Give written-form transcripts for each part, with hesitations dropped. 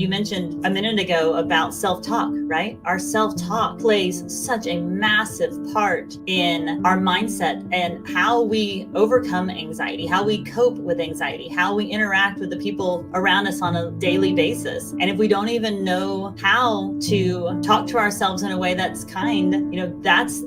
you mentioned a minute ago about self-talk, right? Our self-talk plays such a massive part in our mindset and how we overcome anxiety, how we cope with anxiety, how we interact with the people around us on a daily basis. And if we don't even know how to talk to ourselves in a way that's kind,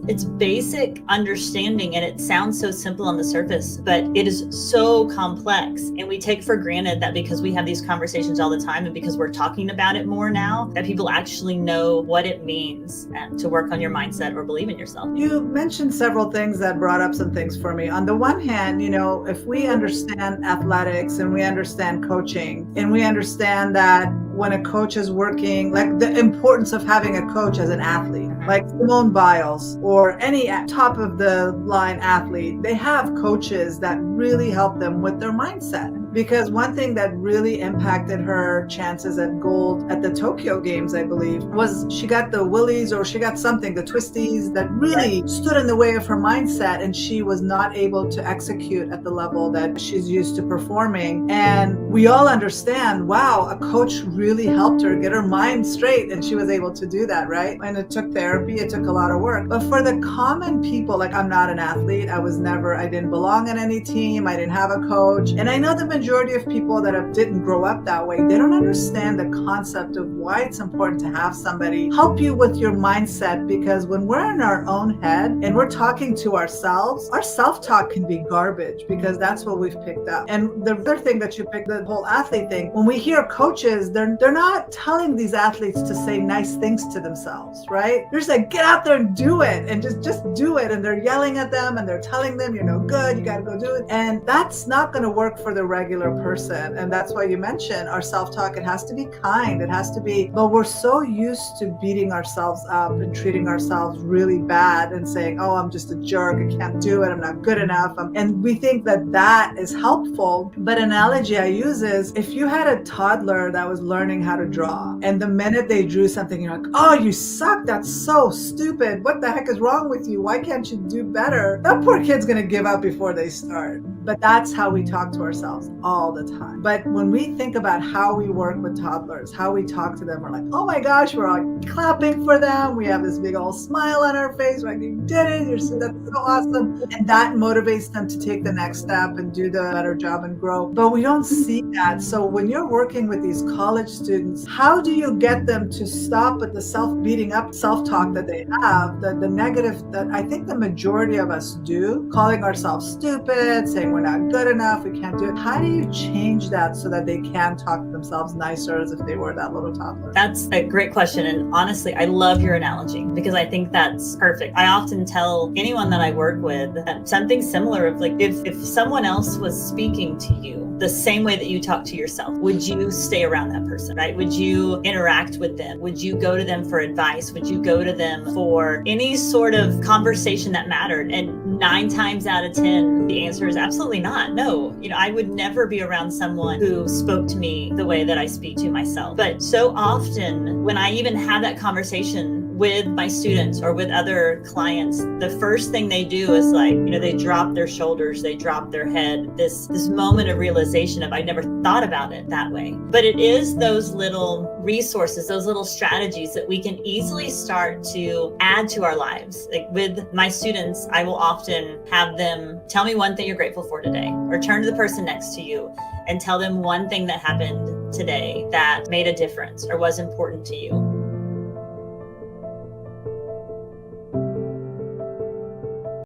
it's basic understanding. And it sounds so simple on the surface, but it is so complex. And we take for granted that because we have these conversations all the time and because we're talking about it more now, that people actually know what it means to work on your mindset or believe in yourself. You mentioned several things that brought up some things for me. On the one hand, if we understand athletics and we understand coaching and we understand that when a coach is working, like the importance of having a coach as an athlete, like Simone Biles or any top of the line athlete, they have coaches that really help them with their mindset. Because one thing that really impacted her chances at gold at the Tokyo Games, I believe, was she got the willies or she got something, the twisties that really stood in the way of her mindset, and she was not able to execute at the level that she's used to performing. And we all understand, wow, a coach really helped her get her mind straight, and she was able to do that, right? And it took therapy, it took a lot of work. But for the common people, like I'm not an athlete, I didn't belong on any team, I didn't have a coach. And I know the majority of people that didn't grow up that way, they don't understand the concept of why it's important to have somebody help you with your mindset, because when we're in our own head and we're talking to ourselves, our self-talk can be garbage because that's what we've picked up. And the other thing that you picked, the whole athlete thing, when we hear coaches, they're not telling these athletes to say nice things to themselves, right? They're just like, get out there and do it, and just do it. And they're yelling at them and they're telling them, you're no good, you got to go do it. And that's not going to work for the regular person. And that's why you mentioned our self-talk. It has to be kind. It has to be, but we're so used to beating ourselves up and treating ourselves really bad and saying, oh, I'm just a jerk, I can't do it, I'm not good enough. And we think that that is helpful. But analogy I use is, if you had a toddler that was learning how to draw, and the minute they drew something, you're like, oh, you suck, that's so stupid, what the heck is wrong with you, why can't you do better? That poor kid's gonna give up before they start. But that's how we talk to ourselves all the time. But when we think about how we work with toddlers, how we talk to them, we're like, oh my gosh, we're all clapping for them, we have this big old smile on our face, like, you did it, that's so awesome. And that motivates them to take the next step and do the better job and grow. But we don't see that. So when you're working with these college students, how do you get them to stop with the self-beating up self-talk that they have, the negative that I think the majority of us do, calling ourselves stupid, saying we're not good enough, we can't do it. How do you change that so that they can talk to themselves nicer as if they were that little toddler? That's a great question. And honestly, I love your analogy because I think that's perfect. I often tell anyone that I work with something similar of like, if someone else was speaking to you the same way that you talk to yourself, would you stay around that person, right? Would you interact with them? Would you go to them for advice? Would you go to them for any sort of conversation that mattered? And 9 times out of 10, the answer is absolutely not. No, I would never be around someone who spoke to me the way that I speak to myself. But so often when I even have that conversation with my students or with other clients, the first thing they do is like, they drop their shoulders, they drop their head, this moment of realization of, I never thought about it that way. But it is those little resources, those little strategies that we can easily start to add to our lives. Like with my students, I will often have them tell me one thing you're grateful for today, or turn to the person next to you and tell them one thing that happened today that made a difference or was important to you.